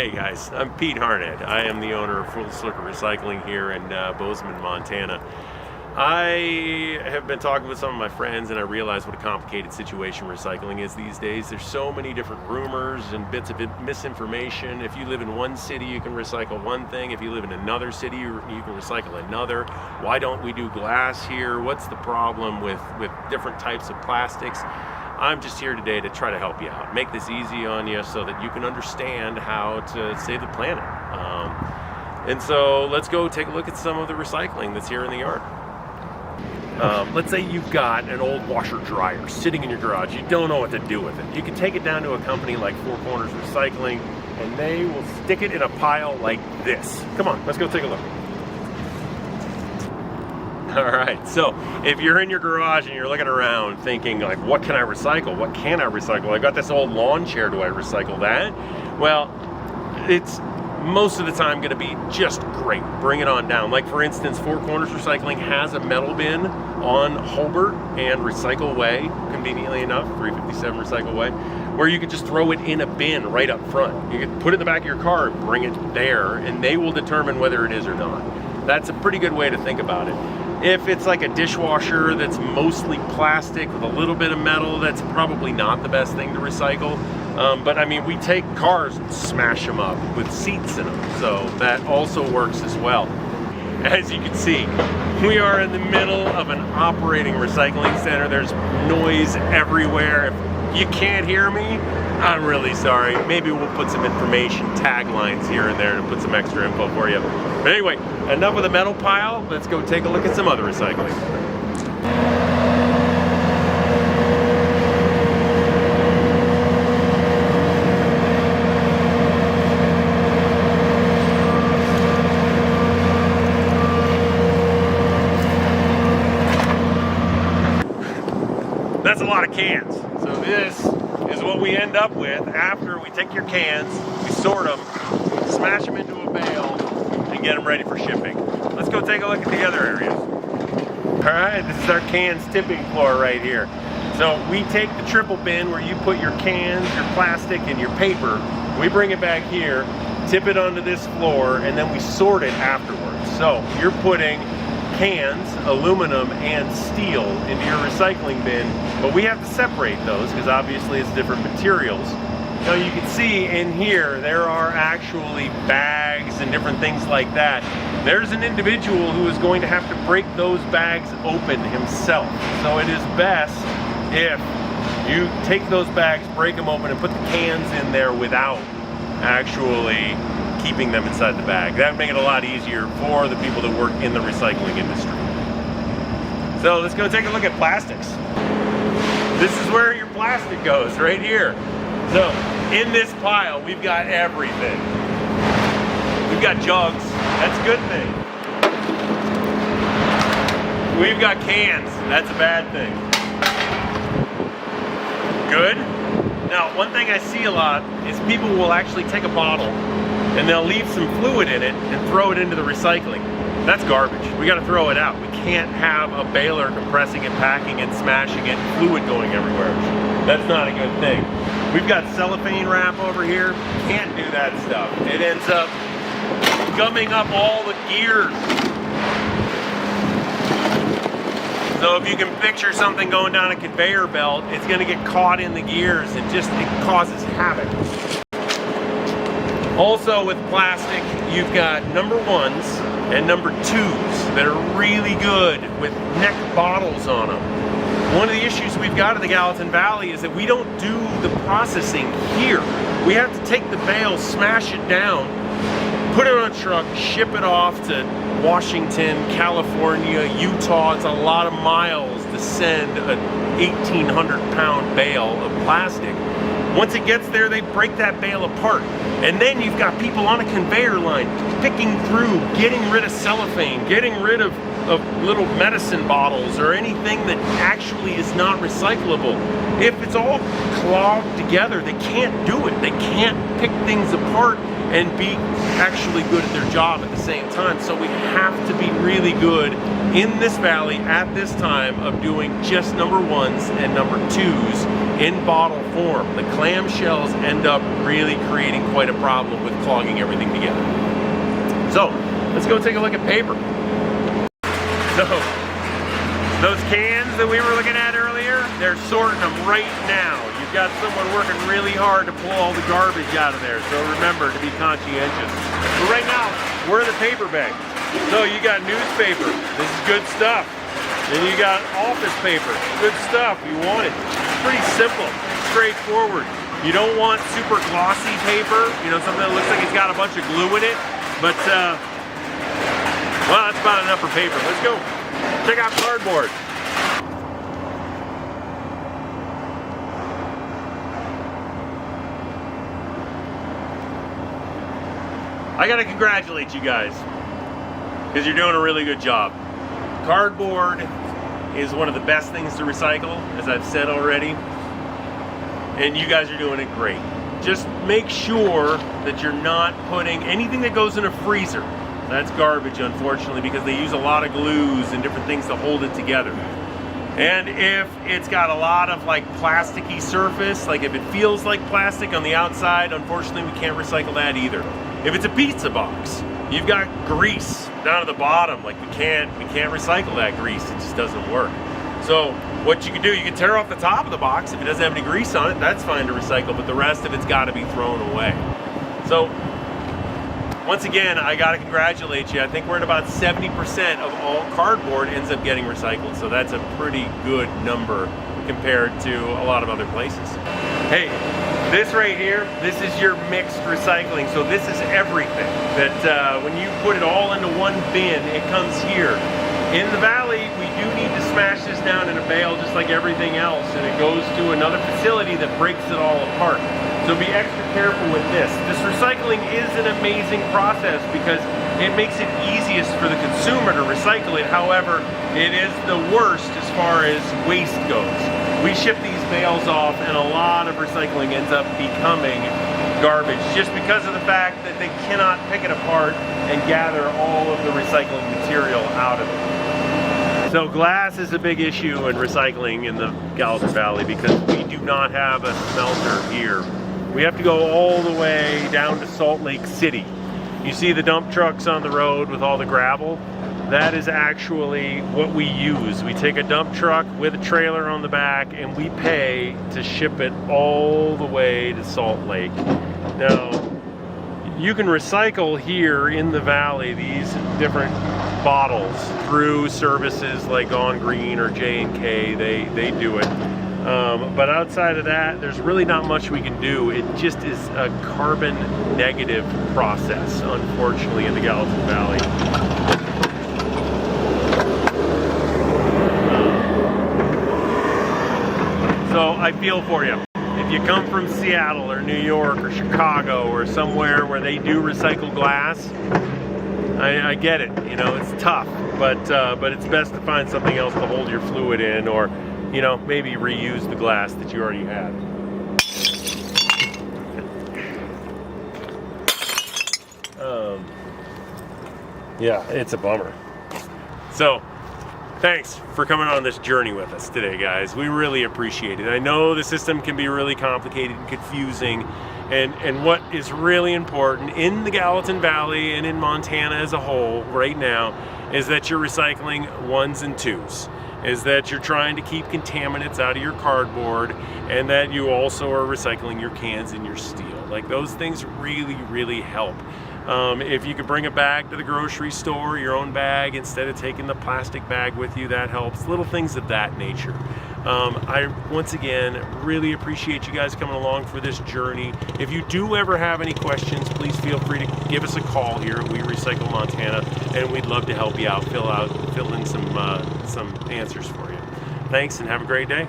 Hey guys, I'm Pete Harned. I am the owner of Full Circle Recycling here in Bozeman, Montana. I have been talking with some of my friends and I realize what a complicated situation recycling is these days. There's so many different rumors and bits of misinformation. If you live in one city, you can recycle one thing. If you live in another city, you can recycle another. Why don't we do glass here? What's the problem with different types of plastics? I'm just here today to try to help you out, make this easy on you so that you can understand how to save the planet. And so let's go take a look at some of the recycling that's here in the yard. Let's say you've got an old washer dryer sitting in your garage. You don't know what to do with it. You can take it down to a company like Four Corners Recycling and they will stick it in a pile like this. Come on, let's go take a look. All right, so if you're in your garage and you're looking around thinking like, what can I recycle? What can I recycle? I got this old lawn chair, do I recycle that? Well, it's most of the time gonna be just great. Bring it on down. Like for instance, Four Corners Recycling has a metal bin on Hobart and Recycle Way, conveniently enough, 357 Recycle Way, where you can just throw it in a bin right up front. You can put it in the back of your car and bring it there, and they will determine whether it is or not. That's a pretty good way to think about it. If it's like a dishwasher that's mostly plastic with a little bit of metal, that's probably not the best thing to recycle. But I mean, we take cars and smash them up with seats in them, so that also works as well. As you can see, we are in the middle of an operating recycling center. There's noise everywhere. If you can't hear me, I'm really sorry. Maybe we'll put some information taglines here and there to put some extra info for you. But anyway, enough of the metal pile. Let's go take a look at some other recycling. That's a lot of cans. So this is what we end up with after we take your cans, we sort them, smash them into a bale, and get them ready for shipping. Let's go take a look at the other areas. All right, this is our cans tipping floor right here. So we take the triple bin where you put your cans, your plastic, and your paper. We bring it back here, tip it onto this floor, and then we sort it afterwards. So you're putting cans, aluminum, and steel into your recycling bin, but we have to separate those because obviously it's different materials. Now you can see in here there are actually bags and different things like that. There's an individual who is going to have to break those bags open himself. So it is best if you take those bags, break them open, and put the cans in there without actually keeping them inside the bag. That would make it a lot easier for the people that work in the recycling industry. So let's go take a look at plastics. This is where your plastic goes, right here. So in this pile, we've got everything. We've got jugs, that's a good thing. We've got cans, that's a bad thing. Good. Now, one thing I see a lot is people will actually take a bottle and they'll leave some fluid in it and throw it into the recycling. That's garbage. We gotta throw it out. We can't have a baler compressing it, packing it, smashing it, fluid going everywhere. That's not a good thing. We've got cellophane wrap over here. Can't do that stuff. It ends up gumming up all the gears. So if you can picture something going down a conveyor belt, it's gonna get caught in the gears and it causes havoc. Also with plastic, you've got number ones and number twos that are really good with neck bottles on them. One of the issues we've got in the Gallatin Valley is that we don't do the processing here. We have to take the bale, smash it down, put it on a truck, ship it off to Washington, California, Utah. It's a lot of miles to send an 1,800-pound bale of plastic. Once it gets there, they break that bale apart. And then you've got people on a conveyor line picking through, getting rid of cellophane, getting rid of little medicine bottles or anything that actually is not recyclable. If it's all clogged together, they can't do it. They can't pick things apart and be actually good at their job at the same time. So we have to be really good in this valley at this time of doing just number ones and number twos in bottle form. The clamshells end up really creating quite a problem with clogging everything together. So let's go take a look at paper. So those cans that we were looking at earlier, they're sorting them right now. You've got someone working really hard to pull all the garbage out of there, so remember to be conscientious. But right now, we're in the paper bag. So you got newspaper, this is good stuff. Then you got office paper, good stuff, you want it. It's pretty simple, straightforward. You don't want super glossy paper, you know, something that looks like it's got a bunch of glue in it, but well, that's about enough for paper. Let's go. Check out cardboard. I gotta congratulate you guys because you're doing a really good job. Cardboard is one of the best things to recycle, as I've said already, and you guys are doing it great. Just make sure that you're not putting anything that goes in a freezer. That's garbage, unfortunately, because they use a lot of glues and different things to hold it together. And if it's got a lot of like plasticky surface, like if it feels like plastic on the outside, unfortunately we can't recycle that either. If it's a pizza box, you've got grease down at the bottom, like we can't recycle that grease, it just doesn't work. So what you can do, you can tear off the top of the box. If it doesn't have any grease on it, that's fine to recycle, but the rest of it's got to be thrown away. So once again, I gotta congratulate you. I think we're at about 70% of all cardboard ends up getting recycled. So that's a pretty good number compared to a lot of other places. Hey, this right here, this is your mixed recycling. So this is everything that when you put it all into one bin, it comes here. In the valley, we do need to smash this down in a bale just like everything else, and it goes to another facility that breaks it all apart. So be extra careful with this. This recycling is an amazing process because it makes it easiest for the consumer to recycle it. However, it is the worst as far as waste goes. We ship these bales off and a lot of recycling ends up becoming garbage just because of the fact that they cannot pick it apart and gather all of the recycling material out of it. So glass is a big issue in recycling in the Gallatin Valley because we do not have a smelter here. We have to go all the way down to Salt Lake City. You see the dump trucks on the road with all the gravel? That is actually what we use. We take a dump truck with a trailer on the back and we pay to ship it all the way to Salt Lake. Now, you can recycle here in the valley these different bottles through services like On Green or J&K. They do it. But outside of that, there's really not much we can do. It just is a carbon negative process, unfortunately, in the Gallatin Valley. So I feel for you. If you come from Seattle or New York or Chicago or somewhere where they do recycle glass, I get it. You know, it's tough, but it's best to find something else to hold your fluid in, or you know, maybe reuse the glass that you already had. Yeah, it's a bummer. So, thanks for coming on this journey with us today, guys. We really appreciate it. I know the system can be really complicated and confusing, and what is really important in the Gallatin Valley and in Montana as a whole right now is that you're recycling ones and twos. Is that you're trying to keep contaminants out of your cardboard, and that you also are recycling your cans and your steel. Like, those things really, really help. If you could bring a bag to the grocery store, your own bag, instead of taking the plastic bag with you, that helps. Little things of that nature. I, once again, really appreciate you guys coming along for this journey. If you do ever have any questions, please feel free to give us a call here at WeRecycleMontana, and we'd love to help you out, fill in some answers for you. Thanks, and have a great day.